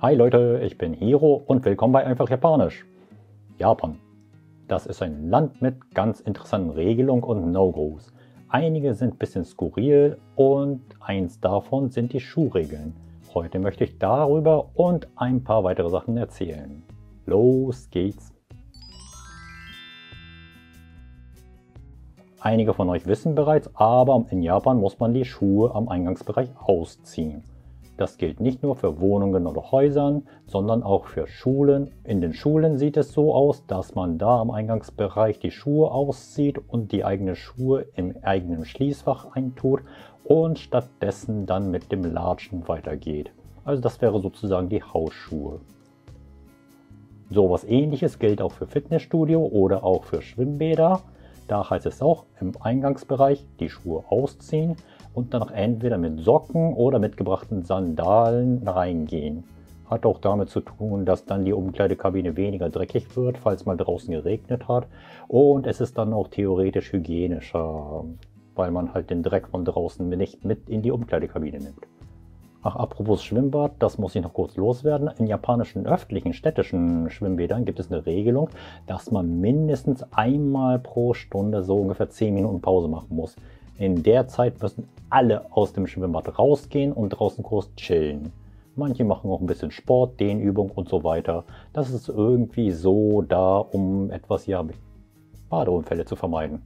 Hi Leute, ich bin Hiro und willkommen bei Einfach Japanisch. Japan. Das ist ein Land mit ganz interessanten Regelungen und No-Gos. Einige sind ein bisschen skurril und eins davon sind die Schuhregeln. Heute möchte ich darüber und ein paar weitere Sachen erzählen. Los geht's! Einige von euch wissen bereits, aber in Japan muss man die Schuhe am Eingangsbereich ausziehen. Das gilt nicht nur für Wohnungen oder Häusern, sondern auch für Schulen. In den Schulen sieht es so aus, dass man da am Eingangsbereich die Schuhe auszieht und die eigenen Schuhe im eigenen Schließfach eintut und stattdessen dann mit dem Latschen weitergeht. Also das wäre sozusagen die Hausschuhe. So was Ähnliches gilt auch für Fitnessstudio oder auch für Schwimmbäder. Da heißt es auch im Eingangsbereich die Schuhe ausziehen und dann entweder mit Socken oder mitgebrachten Sandalen reingehen. Hat auch damit zu tun, dass dann die Umkleidekabine weniger dreckig wird, falls mal draußen geregnet hat. Und es ist dann auch theoretisch hygienischer, weil man halt den Dreck von draußen nicht mit in die Umkleidekabine nimmt. Ach, apropos Schwimmbad, das muss ich noch kurz loswerden. In japanischen öffentlichen, städtischen Schwimmbädern gibt es eine Regelung, dass man mindestens einmal pro Stunde so ungefähr 10 Minuten Pause machen muss. In der Zeit müssen alle aus dem Schwimmbad rausgehen und draußen kurz chillen. Manche machen auch ein bisschen Sport, Dehnübung und so weiter. Das ist irgendwie so da, um etwas, ja, Badeunfälle zu vermeiden.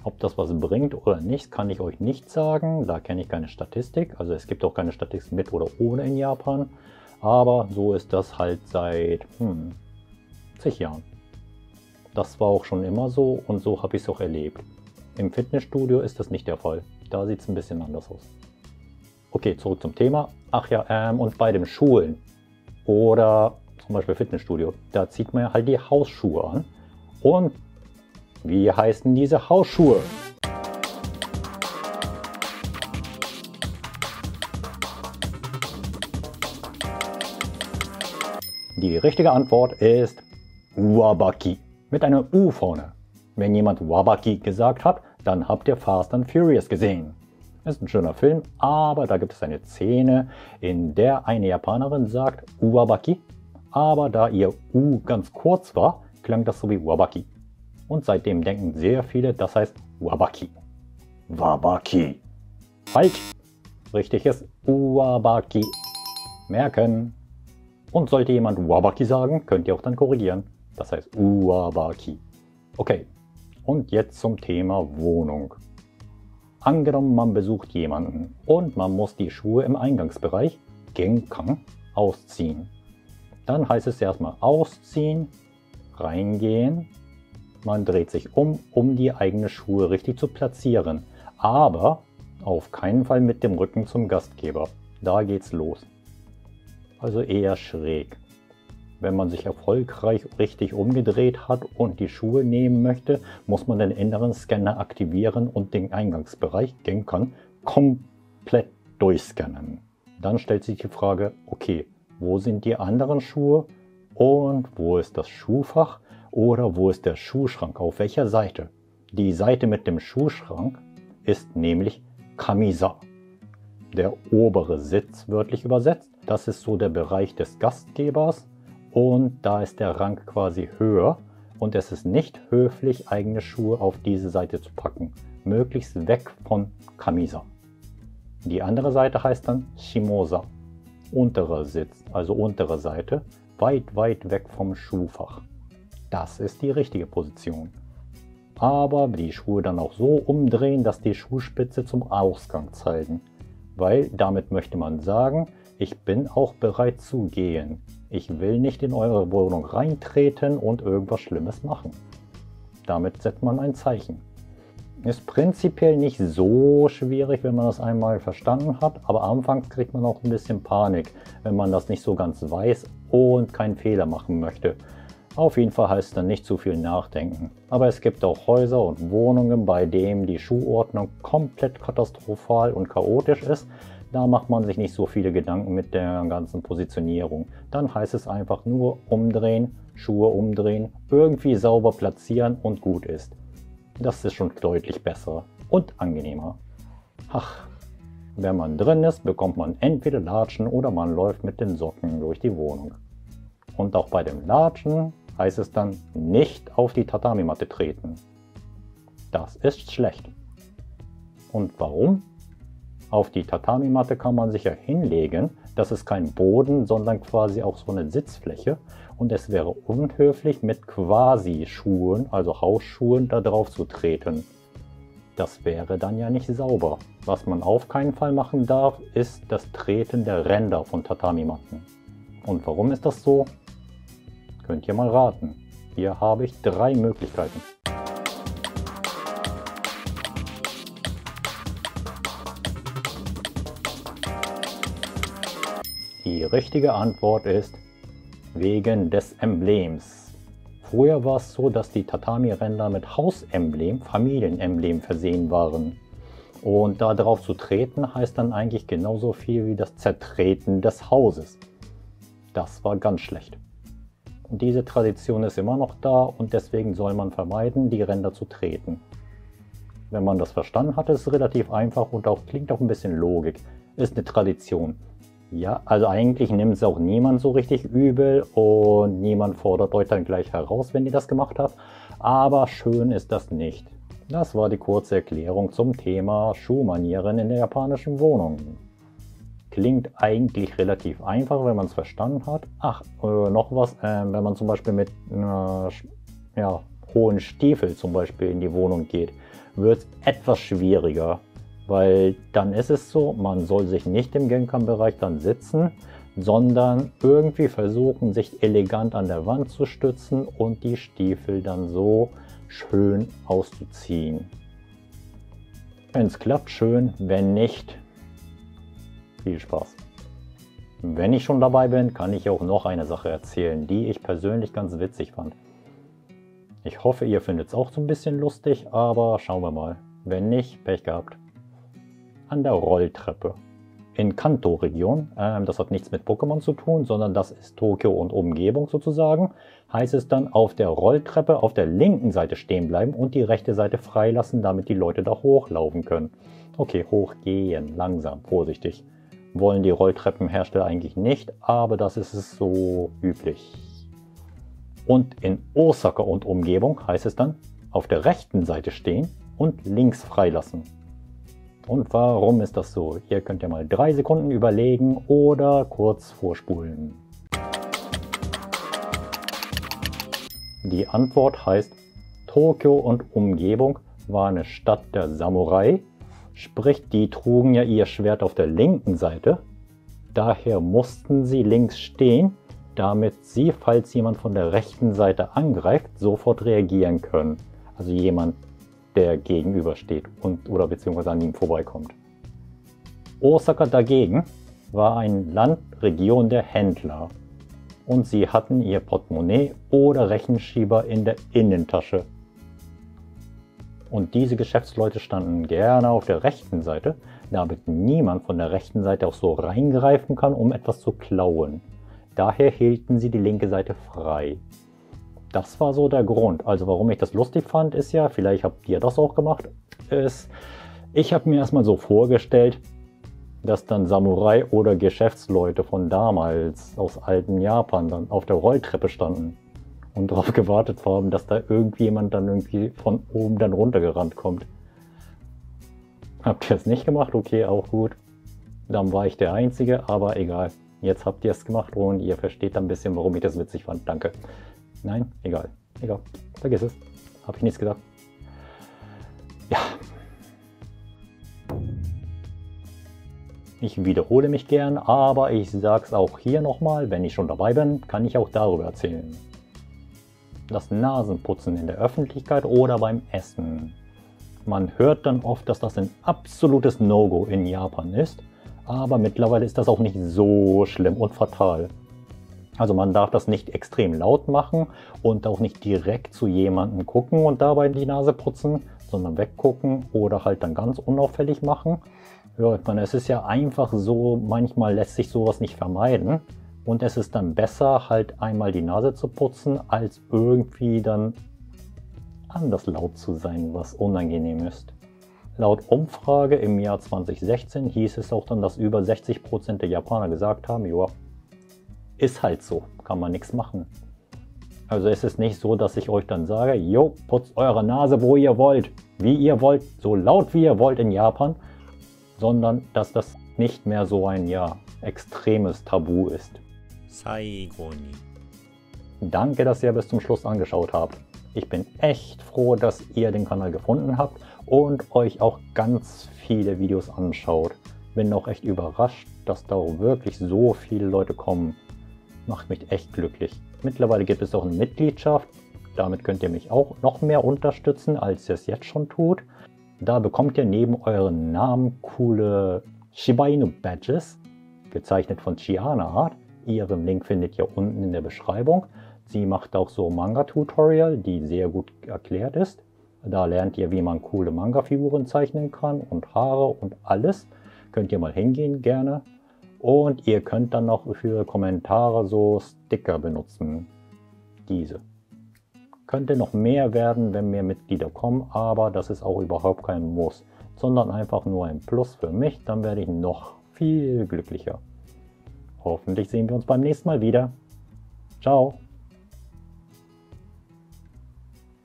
Ob das was bringt oder nicht, kann ich euch nicht sagen. Da kenne ich keine Statistik. Also es gibt auch keine Statistik mit oder ohne in Japan. Aber so ist das halt seit zig Jahren. Das war auch schon immer so und so habe ich es auch erlebt. Im Fitnessstudio ist das nicht der Fall. Da sieht es ein bisschen anders aus. Okay, zurück zum Thema. Ach ja, und bei den Schulen oder zum Beispiel Fitnessstudio, da zieht man halt die Hausschuhe an. Und wie heißen diese Hausschuhe? Die richtige Antwort ist Wabaki mit einer U vorne. Wenn jemand Wabaki gesagt hat, dann habt ihr Fast and Furious gesehen. Ist ein schöner Film, aber da gibt es eine Szene, in der eine Japanerin sagt Wabaki, aber da ihr U ganz kurz war, klang das so wie Wabaki. Und seitdem denken sehr viele, das heißt Wabaki. Wabaki. Falsch. Richtig ist Wabaki. Merken. Und sollte jemand Wabaki sagen, könnt ihr auch dann korrigieren. Das heißt Wabaki. Okay. Und jetzt zum Thema Wohnung. Angenommen, man besucht jemanden und man muss die Schuhe im Eingangsbereich, Genkan, ausziehen. Dann heißt es erstmal ausziehen, reingehen. Man dreht sich um die eigenen Schuhe richtig zu platzieren. Aber auf keinen Fall mit dem Rücken zum Gastgeber. Da geht's los. Also eher schräg. Wenn man sich erfolgreich richtig umgedreht hat und die Schuhe nehmen möchte, muss man den inneren Scanner aktivieren und den Eingangsbereich, Genkan, komplett durchscannen. Dann stellt sich die Frage, okay, wo sind die anderen Schuhe und wo ist das Schuhfach oder wo ist der Schuhschrank, auf welcher Seite? Die Seite mit dem Schuhschrank ist nämlich Kamisa. Der obere Sitz, wörtlich übersetzt, das ist so der Bereich des Gastgebers. Und da ist der Rang quasi höher und es ist nicht höflich, eigene Schuhe auf diese Seite zu packen. Möglichst weg von Kamisa. Die andere Seite heißt dann Shimosa. Unterer Sitz, also untere Seite, weit weg vom Schuhfach. Das ist die richtige Position. Aber die Schuhe dann auch so umdrehen, dass die Schuhspitze zum Ausgang zeigen. Weil damit möchte man sagen, ich bin auch bereit zu gehen. Ich will nicht in eure Wohnung reintreten und irgendwas Schlimmes machen. Damit setzt man ein Zeichen. Ist prinzipiell nicht so schwierig, wenn man das einmal verstanden hat, aber anfangs kriegt man auch ein bisschen Panik, wenn man das nicht so ganz weiß und keinen Fehler machen möchte. Auf jeden Fall heißt es dann nicht zu viel nachdenken. Aber es gibt auch Häuser und Wohnungen, bei denen die Schuhordnung komplett katastrophal und chaotisch ist. Da macht man sich nicht so viele Gedanken mit der ganzen Positionierung. Dann heißt es einfach nur umdrehen, Schuhe umdrehen, irgendwie sauber platzieren und gut ist. Das ist schon deutlich besser und angenehmer. Ach, Wenn man drin ist, bekommt man entweder Latschen oder man läuft mit den Socken durch die Wohnung. Und auch bei dem Latschen heißt es dann nicht auf die Tatami-Matte treten. Das ist schlecht. Und warum? Auf die Tatami-Matte kann man sich ja hinlegen. Das ist kein Boden, sondern quasi auch so eine Sitzfläche. Und es wäre unhöflich, mit Quasi-Schuhen, also Hausschuhen, da drauf zu treten. Das wäre dann ja nicht sauber. Was man auf keinen Fall machen darf, ist das Treten der Ränder von Tatami-Matten. Und warum ist das so? Könnt ihr mal raten. Hier habe ich 3 Möglichkeiten. Die richtige Antwort ist wegen des Emblems. Früher war es so, dass die Tatami-Ränder mit Hausemblem, Familienemblem versehen waren. Und da drauf zu treten heißt dann eigentlich genauso viel wie das Zertreten des Hauses. Das war ganz schlecht. Und diese Tradition ist immer noch da und deswegen soll man vermeiden, die Ränder zu treten. Wenn man das verstanden hat, ist es relativ einfach und auch klingt auch ein bisschen Logik. Ist eine Tradition. Ja, also eigentlich nimmt es auch niemand so richtig übel und niemand fordert euch dann gleich heraus, wenn ihr das gemacht habt. Aber schön ist das nicht. Das war die kurze Erklärung zum Thema Schuhmanieren in der japanischen Wohnung. Klingt eigentlich relativ einfach, wenn man es verstanden hat. Ach, noch was, wenn man zum Beispiel mit hohen Stiefeln zum Beispiel in die Wohnung geht, wird es etwas schwieriger. Weil dann ist es so, man soll sich nicht im Genkan-Bereich dann sitzen, sondern irgendwie versuchen, sich elegant an der Wand zu stützen und die Stiefel dann so schön auszuziehen. Wenn es klappt, schön, wenn nicht, viel Spaß. Wenn ich schon dabei bin, kann ich auch noch eine Sache erzählen, die ich persönlich ganz witzig fand. Ich hoffe, ihr findet es auch so ein bisschen lustig, aber schauen wir mal. Wenn nicht, Pech gehabt. An der Rolltreppe. In Kanto-Region, das hat nichts mit Pokémon zu tun, sondern das ist Tokio und Umgebung sozusagen, heißt es dann auf der Rolltreppe auf der linken Seite stehen bleiben und die rechte Seite freilassen, damit die Leute da hochlaufen können. Okay, hochgehen, langsam, vorsichtig. Wollen die Rolltreppenhersteller eigentlich nicht, aber das ist es so üblich. Und in Osaka und Umgebung heißt es dann auf der rechten Seite stehen und links freilassen. Und warum ist das so? Hier könnt ihr mal 3 Sekunden überlegen oder kurz vorspulen. Die Antwort heißt, Tokio und Umgebung war eine Stadt der Samurai, sprich die trugen ja ihr Schwert auf der linken Seite. Daher mussten sie links stehen, damit sie, falls jemand von der rechten Seite angreift, sofort reagieren können. Also jemand, der gegenübersteht oder beziehungsweise an ihm vorbeikommt. Osaka dagegen war ein Land, Region der Händler und sie hatten ihr Portemonnaie oder Rechenschieber in der Innentasche. Und diese Geschäftsleute standen gerne auf der rechten Seite, damit niemand von der rechten Seite auch so reingreifen kann, um etwas zu klauen. Daher hielten sie die linke Seite frei. Das war so der Grund. Also warum ich das lustig fand, ist ja, vielleicht habt ihr das auch gemacht, ich habe mir erstmal so vorgestellt, dass dann Samurai oder Geschäftsleute von damals aus alten Japan dann auf der Rolltreppe standen und darauf gewartet haben, dass da irgendjemand dann irgendwie von oben dann runtergerannt kommt. Habt ihr es nicht gemacht? Okay, auch gut. Dann war ich der Einzige, aber egal. Jetzt habt ihr es gemacht und ihr versteht dann ein bisschen, warum ich das witzig fand. Danke. Nein, egal. Egal. Vergiss es. Habe ich nichts gesagt. Ja. Ich wiederhole mich gern, aber ich sag's auch hier nochmal, wenn ich schon dabei bin, kann ich auch darüber erzählen. Das Nasenputzen in der Öffentlichkeit oder beim Essen. Man hört dann oft, dass das ein absolutes No-Go in Japan ist, aber mittlerweile ist das auch nicht so schlimm und fatal. Also man darf das nicht extrem laut machen und auch nicht direkt zu jemandem gucken und dabei die Nase putzen, sondern weggucken oder halt dann ganz unauffällig machen. Ja, ich meine, es ist ja einfach so, manchmal lässt sich sowas nicht vermeiden und es ist dann besser, halt einmal die Nase zu putzen, als irgendwie dann anders laut zu sein, was unangenehm ist. Laut Umfrage im Jahr 2016 hieß es auch dann, dass über 60% der Japaner gesagt haben, ja, ist halt so, kann man nichts machen. Also es ist nicht so, dass ich euch dann sage, jo, putzt eure Nase, wo ihr wollt, wie ihr wollt, so laut wie ihr wollt in Japan, sondern dass das nicht mehr so ein, ja, extremes Tabu ist. 最後に Danke, dass ihr bis zum Schluss angeschaut habt. Ich bin echt froh, dass ihr den Kanal gefunden habt und euch auch ganz viele Videos anschaut. Bin auch echt überrascht, dass da auch wirklich so viele Leute kommen. Macht mich echt glücklich. Mittlerweile gibt es auch eine Mitgliedschaft. Damit könnt ihr mich auch noch mehr unterstützen, als ihr es jetzt schon tut. Da bekommt ihr neben euren Namen coole Shiba Inu Badges, gezeichnet von Chiana Art. Ihren Link findet ihr unten in der Beschreibung. Sie macht auch so Manga-Tutorial, die sehr gut erklärt ist. Da lernt ihr, wie man coole Manga-Figuren zeichnen kann und Haare und alles. Könnt ihr mal hingehen, gerne. Und ihr könnt dann noch für Kommentare so Sticker benutzen. Diese. Könnte noch mehr werden, wenn mehr Mitglieder kommen, aber das ist auch überhaupt kein Muss, sondern einfach nur ein Plus für mich. Dann werde ich noch viel glücklicher. Hoffentlich sehen wir uns beim nächsten Mal wieder. Ciao.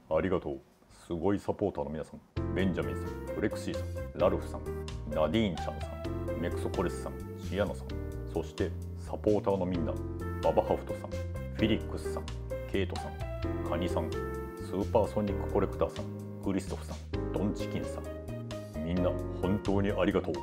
ありがとう。すごいサポーターの皆さん。ベンジャミンさん、フレクシーさん、ラルフさん、ナディーンちゃんさん、メクソコレスさん、シアナさん、そしてサポーターのみんな、ババハフトさん、フィリックスさん、ケイトさん、カニさん、スーパーソニックコレクターさん、クリストフさん、ドンチキンさん、みんな本当にありがとう。